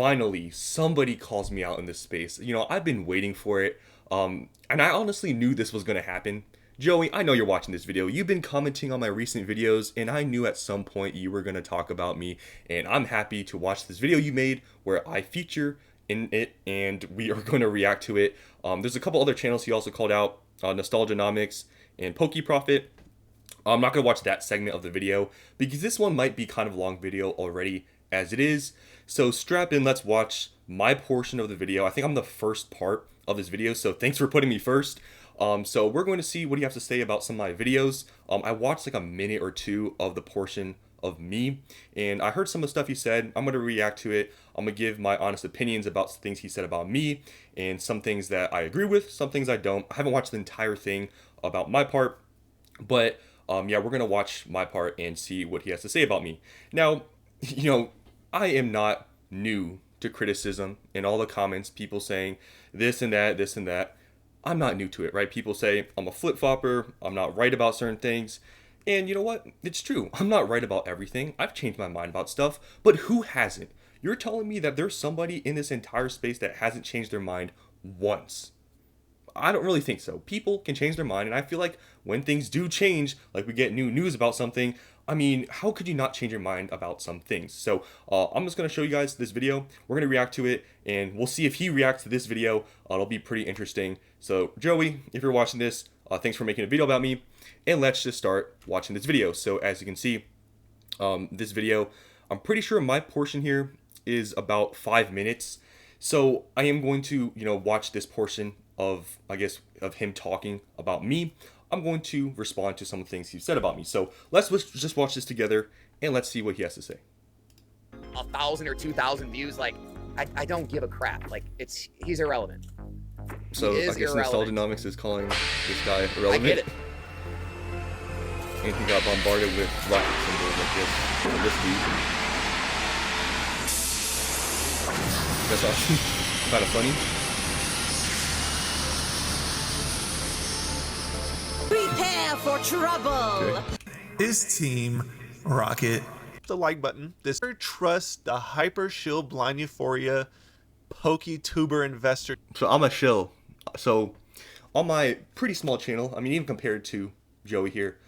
finally somebody calls me out in this space. I've been waiting for it. And I honestly knew this was going to happen. Joey, I know you're watching this video. You've been commenting on my recent videos, and I knew at some point you were going to talk about me. And I'm happy to watch this video you made where I feature in it, and we are going to react to it. There's a couple other channels he also called out, Nostalgianomics and PokeProfit. I'm not going to watch that segment of the video because this one might be kind of a long video already as it is. So strap in, let's watch my portion of the video. I think I'm the first part of this video, so thanks for putting me first. So we're going to see what he has to say about some of my videos. I watched like a minute or two of the portion of me, and I heard some of the stuff he said. I'm going to react to it. I'm going to give my honest opinions about things he said about me, and some things that I agree with, some things I don't. I haven't watched the entire thing about my part, but yeah, we're going to watch my part and see what he has to say about me. Now, I am not new to criticism and all the comments, people saying this and that, this and that. I'm not new to it, right? People say I'm a flip-flopper, I'm not right about certain things. And you know what? It's true. I'm not right about everything. I've changed my mind about stuff, but who hasn't? You're telling me that there's somebody in this entire space that hasn't changed their mind once. I don't really think so. People can change their mind, and I feel like when things do change, like we get new news about something, I mean, how could you not change your mind about some things? So I'm just going to show you guys this video. We're going to react to it, and we'll see if he reacts to this video. It'll be pretty interesting. So Joey, if you're watching this, thanks for making a video about me, and let's just start watching this video. So as you can see, this video, I'm pretty sure my portion here is about 5 minutes. So I am going to, watch this portion of, of him talking about me. I'm going to respond to some of the things he said about me. So let's just watch this together and let's see what he has to say. 1,000 or 2,000 views, like I don't give a crap. Like he's irrelevant. So I guess Nostalgianomics is calling this guy irrelevant. I get it. And he got bombarded with rocket symbols like this from this dude. That's awesome. Kind of funny. Prepare for trouble. Okay. His team, Rocket. The like button. This trust the hyper shield blind euphoria PokeTuber investor. So I'm a shill. So on my pretty small channel, I mean, even compared to Joey here,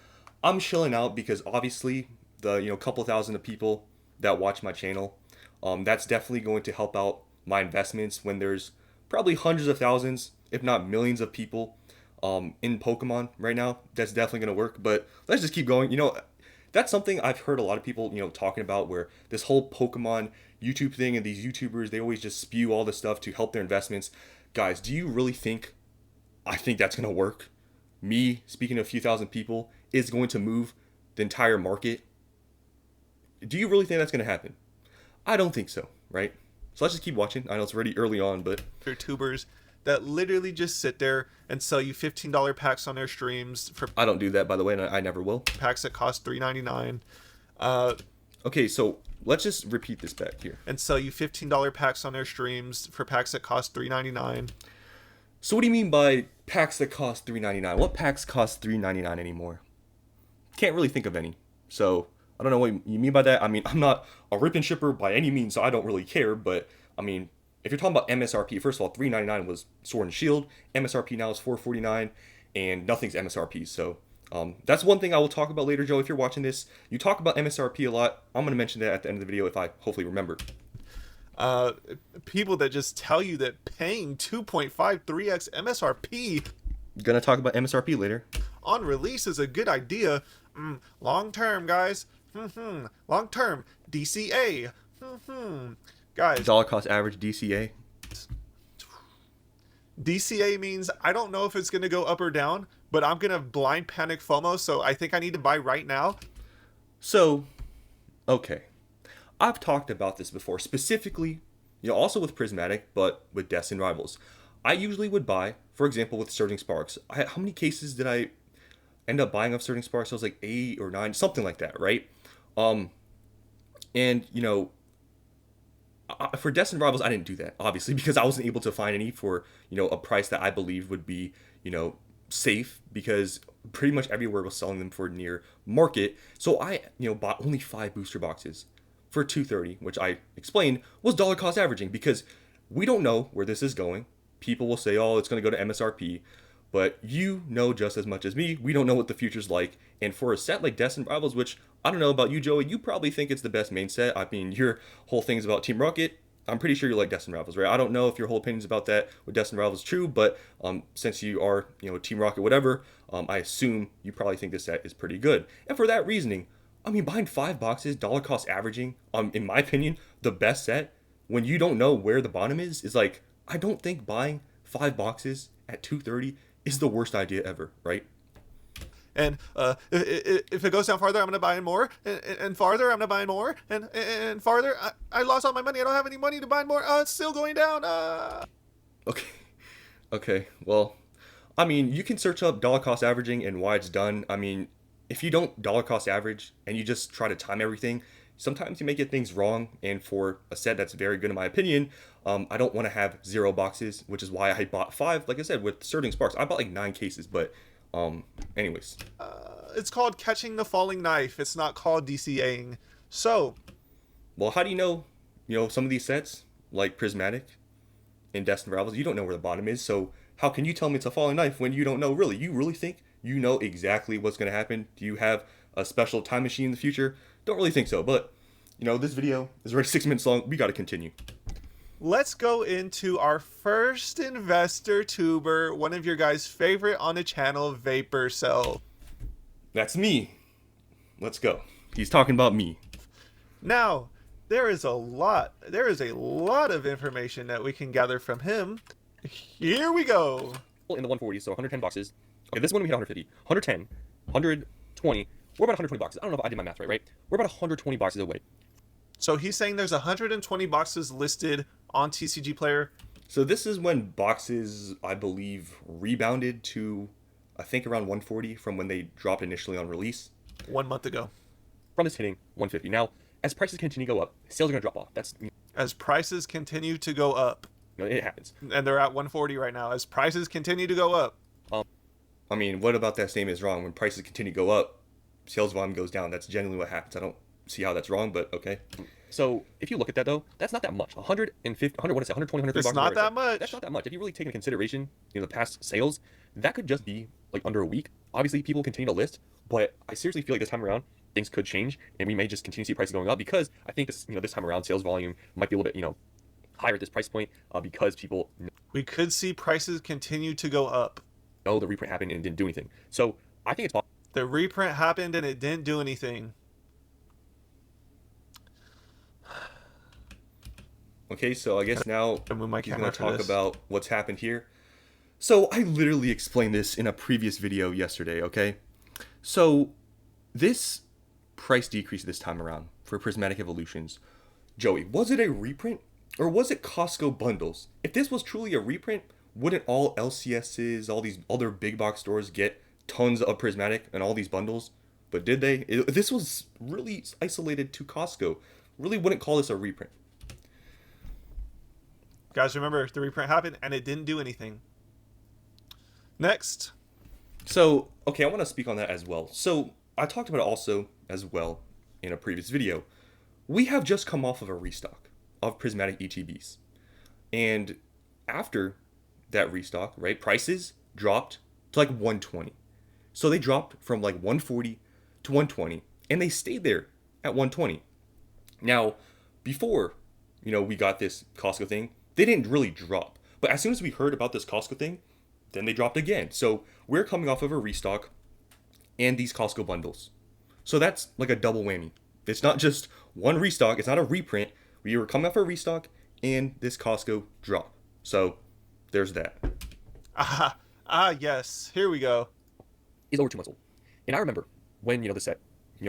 I'm shilling out because obviously the couple thousand of people that watch my channel, that's definitely going to help out my investments when there's probably hundreds of thousands, if not millions of people in Pokemon right now. That's definitely going to work, but let's just keep going. That's something I've heard a lot of people, talking about, where this whole Pokemon YouTube thing and these YouTubers, they always just spew all this stuff to help their investments. Guys, do you really think I think that's going to work? Me speaking to a few thousand people is going to move the entire market? Do you really think that's going to happen? I don't think so, right? So let's just keep watching. I know it's already early on, but tubers that literally just sit there and sell you $15 packs on their streams for I don't do that, by the way, and I never will. Packs that cost $3.99. Okay, so let's just repeat this back here. And sell you $15 packs on their streams for packs that cost $3.99. So what do you mean by packs that cost $3.99? What packs cost $3.99 anymore? Can't really think of any. So I don't know what you mean by that. I mean, I'm not a rip and shipper by any means, so I don't really care. But I mean, if you're talking about MSRP, first of all, $3.99 was Sword and Shield. MSRP now is $4.49, and nothing's MSRP. So that's one thing I will talk about later, Joe. If you're watching this, you talk about MSRP a lot. I'm going to mention that at the end of the video if I hopefully remember. People that just tell you that paying 2.53x MSRP Gonna talk about MSRP later on release is a good idea. Long term, guys. Long term. DCA. Guys. Dollar cost average DCA. DCA means I don't know if it's gonna go up or down, but I'm gonna blind panic FOMO, so I think I need to buy right now. So, okay. I've talked about this before, specifically, also with Prismatic, but with Destined Rivals. I usually would buy, for example, with Surging Sparks. How many cases did I end up buying of Surging Sparks? I was like 8 or 9, something like that, right? And, for Destined Rivals, I didn't do that, obviously, because I wasn't able to find any for, a price that I believed would be, safe, because pretty much everywhere was selling them for near market. So I, bought only 5 booster boxes. for 230, which I explained was dollar cost averaging, because we don't know where this is going. People will say, oh, it's going to go to MSRP, but you know just as much as me, we don't know what the future's like. And for a set like Destined Rivals, which I don't know about you, Joey, you probably think it's the best main set. I mean, your whole thing's about Team Rocket. I'm pretty sure you like Destined Rivals, right? I don't know if your whole opinion's about that with Destined Rivals is true, but since you are, Team Rocket, whatever, I assume you probably think this set is pretty good. And for that reasoning, I mean, buying 5 boxes, dollar cost averaging, in my opinion, the best set, when you don't know where the bottom is like, I don't think buying 5 boxes at 230 is the worst idea ever, right? And if it goes down farther, I'm going to buy in more. And farther, I'm going to buy in more. And farther, I lost all my money. I don't have any money to buy more. It's still going down. Okay. Well, I mean, you can search up dollar cost averaging and why it's done. I mean, if you don't dollar cost average and you just try to time everything, sometimes you may get things wrong. And for a set that's very good in my opinion, I don't want to have 0 boxes, which is why I bought 5. Like I said, with Sterling Sparks, I bought like 9 cases, but anyways. It's called catching the falling knife. It's not called DCAing. So, well, how do you know, some of these sets, like Prismatic and Destined Rivals, you don't know where the bottom is, so how can you tell me it's a falling knife when you don't know? Really, you really think you know exactly what's going to happen? Do you have a special time machine in the future? Don't really think so, but, this video is already 6 minutes long. We got to continue. Let's go into our first investor tuber, one of your guys' favorite on the channel, Vaporself. That's me. Let's go. He's talking about me. Now, there is a lot of information that we can gather from him. Here we go. In the 140, so 110 boxes. Okay, this one we hit 150, 110, 120. We're about 120 boxes. I don't know if I did my math right? We're about 120 boxes away. So he's saying there's 120 boxes listed on TCG Player. So this is when boxes, I believe, rebounded to, I think, around 140 from when they dropped initially on release. 1 month ago. From this hitting 150. Now, as prices continue to go up, sales are going to drop off. That's as prices continue to go up. It happens. And they're at 140 right now. As prices continue to go up. I mean, what about that statement is wrong? When prices continue to go up, sales volume goes down. That's generally what happens. I don't see how that's wrong, but okay. So if you look at that though, that's not that much. 150, 100, what is it? 120, 130 It's not that much. That's not that much. If you really take into consideration, the past sales, that could just be like under a week. Obviously, people continue to list, but I seriously feel like this time around things could change, and we may just continue to see prices going up because I think this, this time around sales volume might be a little bit, higher at this price point because people. We could see prices continue to go up. know the reprint happened and it didn't do anything. So I think it's possible. The reprint happened and it didn't do anything. Okay, so I guess now I move my he's camera going to for talk this. about what's happened here. So I literally explained this in a previous video yesterday, okay? So this price decrease this time around for Prismatic Evolutions, Joey, was it a reprint or was it Costco bundles? If this was truly a reprint, wouldn't all LCSs, all these other big box stores get tons of Prismatic and all these bundles? But did they? This was really isolated to Costco. Really wouldn't call this a reprint. Guys, remember, the reprint happened and it didn't do anything. Next. So, okay, I want to speak on that as well. So, I talked about it also as well in a previous video. We have just come off of a restock of Prismatic ETBs. And after that restock, right, prices dropped to like 120. So they dropped from like 140 to 120, and they stayed there at 120. Now, before, we got this Costco thing, they didn't really drop. But as soon as we heard about this Costco thing, then they dropped again. So we're coming off of a restock and these Costco bundles. So that's like a double whammy. It's not just one restock. It's not a reprint. We were coming off a restock and this Costco drop. So there's that. Yes. Here we go. Is over 2 months old. And I remember when, the set,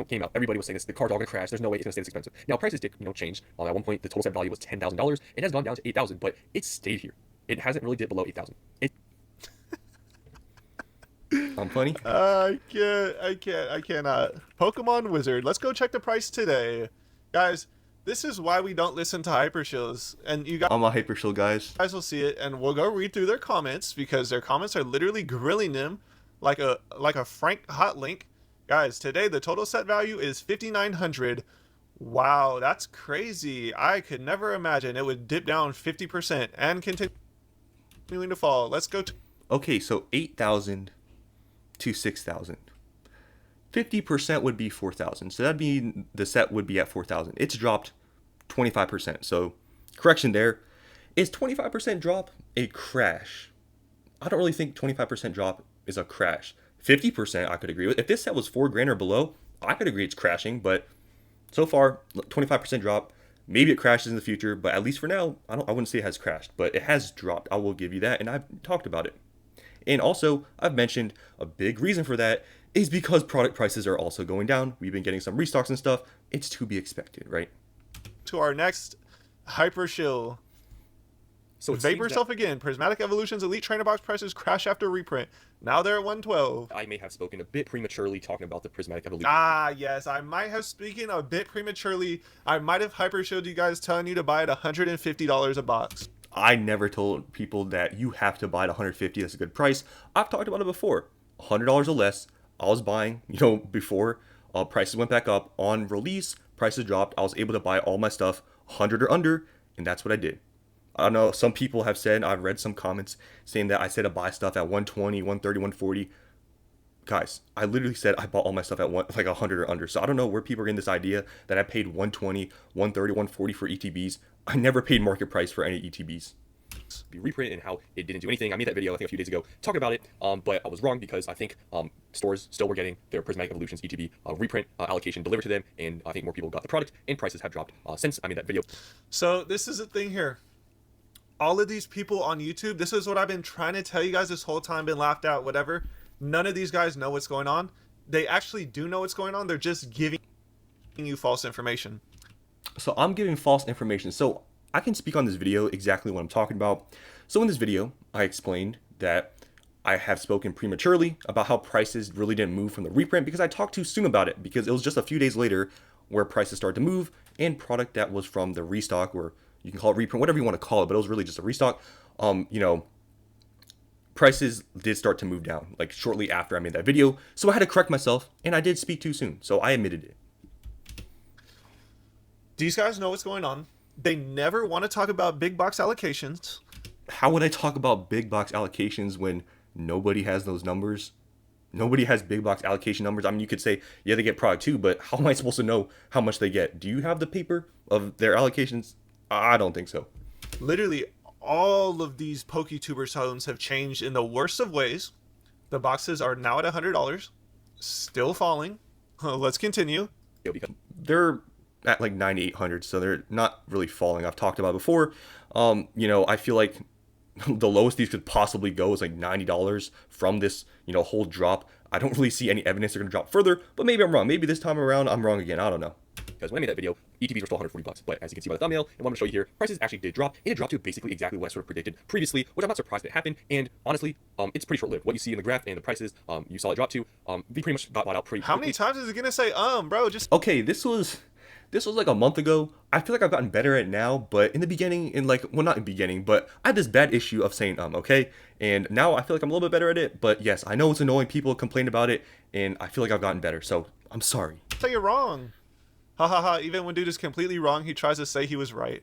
came out, everybody was saying this, the cards are going to crash. There's no way it's going to stay this expensive. Now, prices did, change. At one point, the total set value was $10,000. It has gone down to $8,000, but it stayed here. It hasn't really dipped below $8,000. I'm funny. I cannot. Pokemon Wizard. Let's go check the price today. Guys, this is why we don't listen to Hypershills. And you guys... I'm a Hypershill, guys. will see it, and we'll go read through their comments because their comments are literally grilling them like a Frank hot link. Guys, today the total set value is $5,900. Wow, that's crazy. I could never imagine it would dip down 50% and continuing to fall. Let's go to Okay, so 8,000 to 6,000. 50% would be 4,000. So that'd be, the set would be at 4,000. It's dropped 25%. So correction there. Is 25% drop a crash? I don't really think 25% drop is a crash. 50% I could agree with. If this set was 4 grand or below, I could agree it's crashing, but so far 25% drop. Maybe it crashes in the future, but at least for now, I wouldn't say it has crashed, but it has dropped. I will give you that, and I've talked about it. And also, I've mentioned a big reason for that is because product prices are also going down. We've been getting some restocks and stuff. It's to be expected, right? our next hyper shill. So it seems that Vaporself again. Prismatic Evolution's Elite Trainer Box prices crash after reprint. Now they're at 112. I may have spoken a bit prematurely talking about the Prismatic Evolution. Ah, yes. I might have speaking a bit prematurely. I might have hyper showed you guys telling you to buy it $150 a box. I never told people that you have to buy it $150. That's a good price. I've talked about it before. $100 or less. I was buying, before prices went back up on release. Prices dropped. I was able to buy all my stuff 100 or under, and that's what I did. I don't know. Some people have said, I've read some comments saying that I said to buy stuff at 120, 130, 140. Guys, I literally said I bought all my stuff at 100 or under. So I don't know where people are getting this idea that I paid 120, 130, 140 for ETBs. I never paid market price for any ETBs. Be reprint and how it didn't do anything. I made that video I think a few days ago talking about it, but I was wrong because I think stores still were getting their Prismatic Evolutions ETB reprint allocation delivered to them, and I think more people got the product, and prices have dropped since I made that video. So this is the thing here. All of these people on YouTube, this is what I've been trying to tell you guys this whole time, been laughed out, whatever. None of these guys know what's going on. They actually do know what's going on. They're just giving you false information. So I'm giving false information. So I can speak on this video exactly what I'm talking about. So in this video, I explained that I have spoken prematurely about how prices really didn't move from the reprint because I talked too soon about it, because it was just a few days later where prices started to move, and product that was from the restock, or you can call it reprint, whatever you want to call it, but it was really just a restock. Prices did start to move down like shortly after I made that video. So I had to correct myself, and I did speak too soon. So I admitted it. These guys know what's going on. They never want to talk about big box allocations. How would I talk about big box allocations when nobody has those numbers? Nobody has big box allocation numbers. I mean, you could say, yeah, they get product too, but how am I supposed to know how much they get? Do you have the paper of their allocations? I don't think so. Literally, all of these PokeTuber tones have changed in the worst of ways. The boxes are now at $100, still falling. Let's continue. Because They're at like 9,800, so they're not really falling. I've talked about it before. I feel like the lowest these could possibly go is like $90 from this, whole drop. I don't really see any evidence they're going to drop further, but maybe I'm wrong. Maybe this time around I'm wrong again. I don't know. when I made that video, ETBs were still $140, but as you can see by the thumbnail and what I'm going to show you here, prices actually did drop, and it dropped to basically exactly what I sort of predicted previously, which I'm not surprised that it happened. And honestly, it's pretty short-lived. What you see in the graph and the prices, you saw it drop to, we pretty much got bought out pretty How many times is it gonna say bro? Just Okay, this was like a month ago. I feel like I've gotten better at it now, but in the beginning, not in the beginning, but I had this bad issue of saying okay, and now I feel like I'm a little bit better at it. But yes, I know it's annoying. People complain about it, and I feel like I've gotten better. So I'm sorry. say you're wrong. Ha ha ha. Even when dude is completely wrong, he tries to say he was right.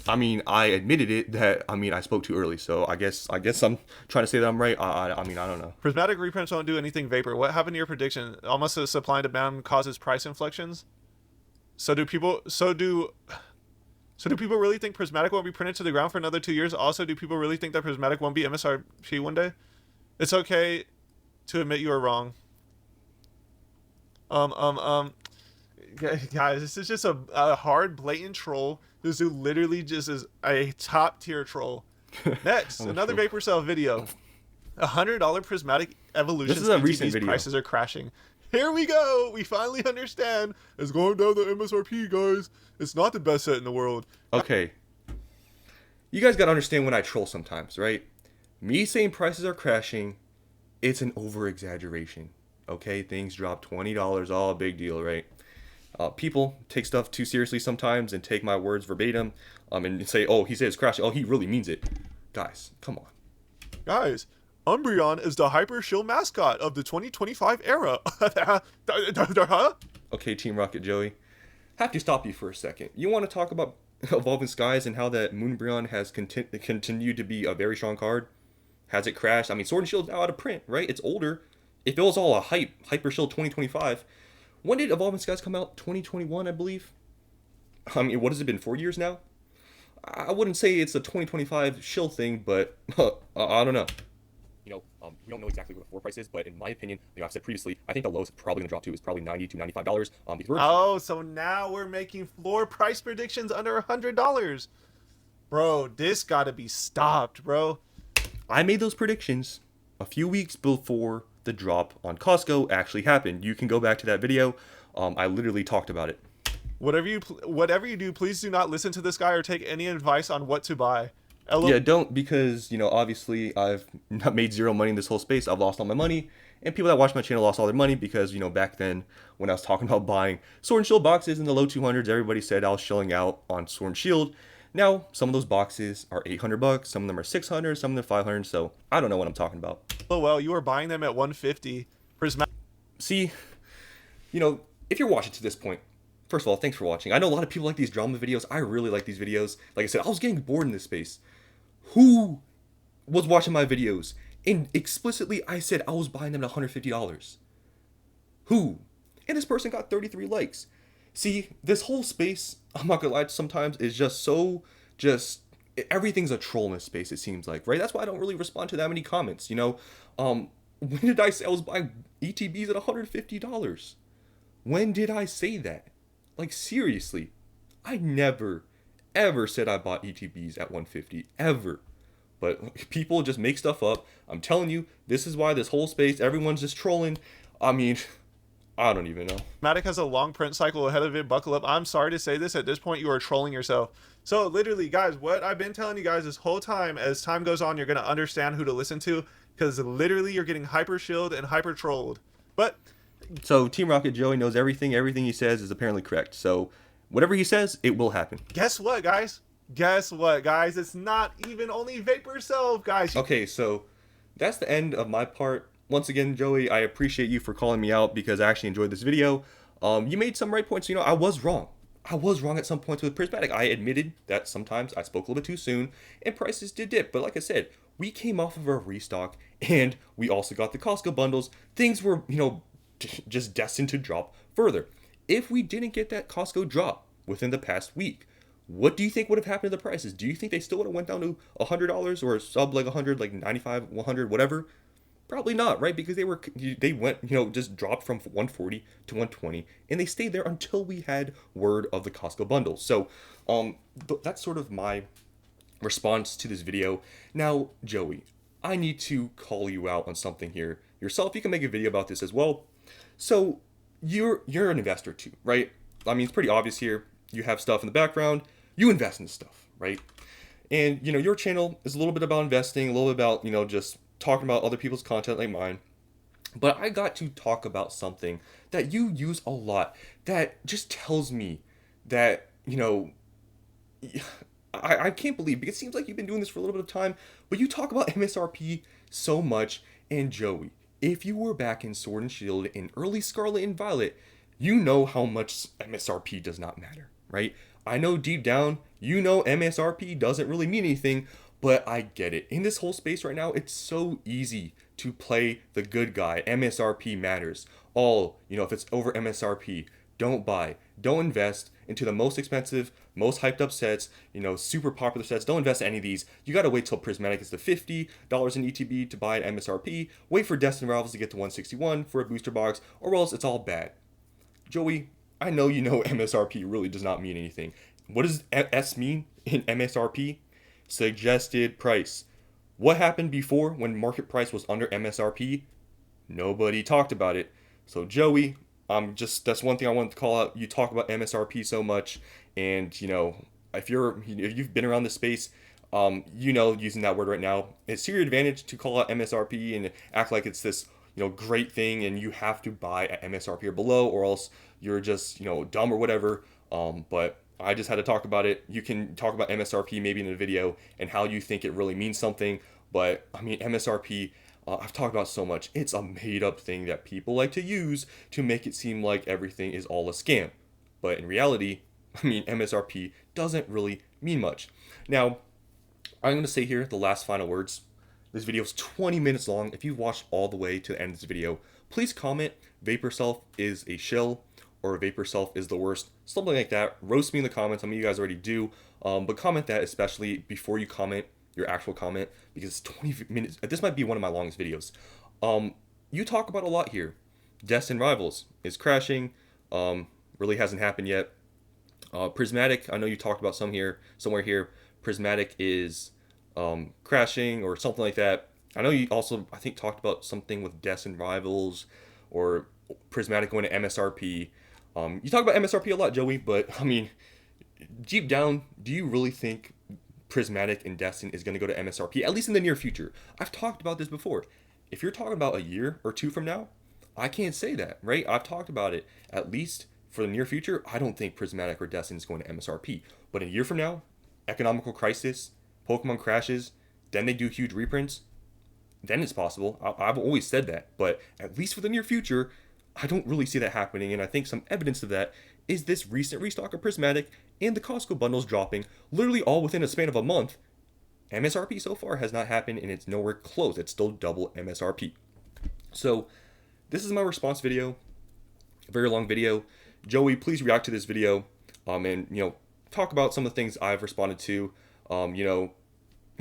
I mean, I admitted it that I spoke too early. So I guess I'm trying to say that I'm right. I don't know. Prismatic reprints won't do anything vapor. What happened to your prediction? Almost a supply and demand causes price inflections. So do people really think Prismatic won't be printed to the ground for another 2 years? Also, do people really think that Prismatic won't be MSRP one day? It's okay to admit you are wrong. Guys, this is just a hard, blatant troll. This dude literally just is a top tier troll. Next, another Vaporself video. $100 Prismatic Evolution. This is a recent video. Prices are crashing. Here we go. We finally understand. It's going down the MSRP, guys. It's not the best set in the world. Okay. You guys gotta understand when I troll sometimes, right? Me saying prices are crashing, it's an over-exaggeration. Okay, things drop $20, all big deal, right? People take stuff too seriously sometimes and take my words verbatim and say, oh, he said it's crashing. Oh, he really means it. Guys, come on. Guys, Umbreon is the Hyper Shield mascot of the 2025 era. Okay, Team Rocket Joey. have to stop you for a second. You want to talk about Evolving Skies and how that Moonbryon has continued to be a very strong card? Has it crashed? I mean, Sword and Shield's now out of print, right? It's older. If it was all a Hyper Shield 2025, when did Evolving Skies come out? 2021, I believe. I mean, what has it been, 4 years now? I wouldn't say it's a 2025 shill thing, but I don't know. We don't know exactly what the floor price is, but in my opinion, I've said previously, I think the lowest probably going to drop to is probably $90 to $95. Oh, so now we're making floor price predictions under $100. Bro, this gotta be stopped, bro. I made those predictions a few weeks before the drop on Costco actually happened. You can go back to that video. I literally talked about it. Whatever you do, please do not listen to this guy or take any advice on what to buy. Yeah, don't, because, obviously I've not made zero money in this whole space. I've lost all my money, and people that watch my channel lost all their money because, back then when I was talking about buying Sword and Shield boxes in the low 200s, everybody said I was shilling out on Sword and Shield. Now, some of those boxes are $800, some of them are $600, some of them are $500, so I don't know what I'm talking about. Oh, well, you are buying them at $150. See, if you're watching to this point, first of all, thanks for watching. I know a lot of people like these drama videos. I really like these videos. Like I said, I was getting bored in this space. Who was watching my videos? And explicitly, I said I was buying them at $150. Who? And this person got 33 likes. See, this whole space, I'm not gonna lie, sometimes is everything's a troll in this space, it seems like, right? That's why I don't really respond to that many comments, When did I say I was buying ETBs at $150? When did I say that? Like, seriously, I never, ever said I bought ETBs at $150, ever. But people just make stuff up. I'm telling you, this is why this whole space, everyone's just trolling. I mean, I don't even know. Matic has a long print cycle ahead of it. Buckle up. I'm sorry to say this. At this point, you are trolling yourself. So literally, guys, what I've been telling you guys this whole time, as time goes on, you're going to understand who to listen to, because literally you're getting hyper shielded and hyper trolled. But so Team Rocket Joey knows everything. Everything he says is apparently correct. So whatever he says, it will happen. Guess what, guys? It's not even only Vaporself, guys. Okay, so that's the end of my part. Once again, Joey, I appreciate you for calling me out because I actually enjoyed this video. You made some right points. I was wrong. I was wrong at some points with Prismatic. I admitted that sometimes I spoke a little bit too soon and prices did dip. But like I said, we came off of a restock and we also got the Costco bundles. Things were, just destined to drop further. If we didn't get that Costco drop within the past week, what do you think would have happened to the prices? Do you think they still would have went down to $100 or sub like 100, like 95, 100, whatever? Probably not, right? Because they went, just dropped from 140 to 120, and they stayed there until we had word of the Costco bundles. So, that's sort of my response to this video. Now, Joey, I need to call you out on something here yourself. You can make a video about this as well. So, you're an investor too, right? I mean, it's pretty obvious here. You have stuff in the background. You invest in stuff, right? And, your channel is a little bit about investing, a little bit about, just talking about other people's content like mine. But I got to talk about something that you use a lot that just tells me that, I can't believe, because it seems like you've been doing this for a little bit of time, but you talk about MSRP so much. And Joey, if you were back in Sword and Shield in early Scarlet and Violet, you know how much MSRP does not matter, right? I know deep down, MSRP doesn't really mean anything, but I get it. In this whole space right now, it's so easy to play the good guy. MSRP matters. If it's over MSRP, don't buy. Don't invest into the most expensive, most hyped up sets, super popular sets. Don't invest in any of these. You gotta wait till Prismatic is to $50 in ETB to buy at MSRP. Wait for Destiny Rivals to get to 161 for a booster box, or else it's all bad. Joey, I know MSRP really does not mean anything. What does S mean in MSRP? Suggested price. What happened before when market price was under MSRP? Nobody talked about it. So Joey, that's one thing I wanted to call out. You talk about MSRP so much, and if you've been around the space, using that word right now, it's to your advantage to call out MSRP and act like it's this great thing and you have to buy at MSRP or below, or else you're just dumb or whatever. But I just had to talk about it. You can talk about MSRP maybe in a video and how you think it really means something. But I mean, MSRP, I've talked about so much. It's a made up thing that people like to use to make it seem like everything is all a scam. But in reality, I mean, MSRP doesn't really mean much. Now, I'm going to say here the last final words. This video is 20 minutes long. If you've watched all the way to the end of this video, please comment Vaporself is a shill or Vaporself is the worst. Something like that. Roast me in the comments. Some of you guys already do. But comment that especially before you comment your actual comment, because it's 20 minutes. This might be one of my longest videos. You talk about a lot here. Destin Rivals is crashing. Really hasn't happened yet. Prismatic, I know you talked about somewhere here. Prismatic is crashing or something like that. I know you also, I think, talked about something with Destin Rivals or Prismatic going to MSRP. You talk about MSRP a lot, Joey, but I mean, deep down, do you really think Prismatic and Destin is going to go to MSRP, at least in the near future? I've talked about this before. If you're talking about a year or two from now, I can't say that, right? I've talked about it. At least for the near future, I don't think Prismatic or Destin is going to MSRP. But a year from now, economical crisis, Pokemon crashes, then they do huge reprints, then it's possible. I've always said that. But at least for the near future, I don't really see that happening. And I think some evidence of that is this recent restock of Prismatic and the Costco bundles dropping literally all within a span of a month. MSRP so far has not happened, and it's nowhere close. It's still double MSRP. So this is my response video. A very long video. Joey, please react to this video, and talk about some of the things I've responded to. Some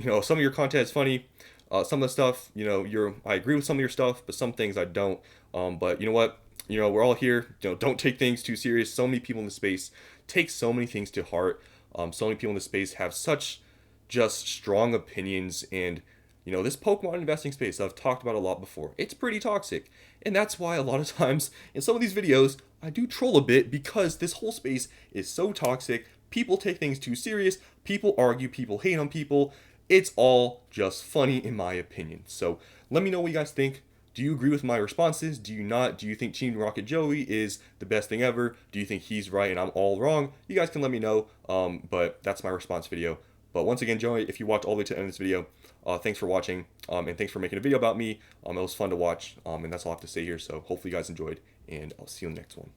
of your content is funny. Some of the stuff, I agree with some of your stuff, but some things I don't. But you know what? We're all here. Don't take things too serious. So many people in the space take so many things to heart. So many people in the space have such just strong opinions, and this Pokemon investing space I've talked about a lot before. It's pretty toxic, and that's why a lot of times in some of these videos I do troll a bit, because this whole space is so toxic. People take things too serious. People argue. People hate on people. It's all just funny in my opinion. So let me know what you guys think. Do you agree with my responses? Do you not? Do you think Team Rocket Joey is the best thing ever? Do you think he's right and I'm all wrong? You guys can let me know. But that's my response video. But once again, Joey, if you watched all the way to the end of this video, thanks for watching, and thanks for making a video about me. It was fun to watch, and that's all I have to say here. So hopefully you guys enjoyed, and I'll see you in the next one.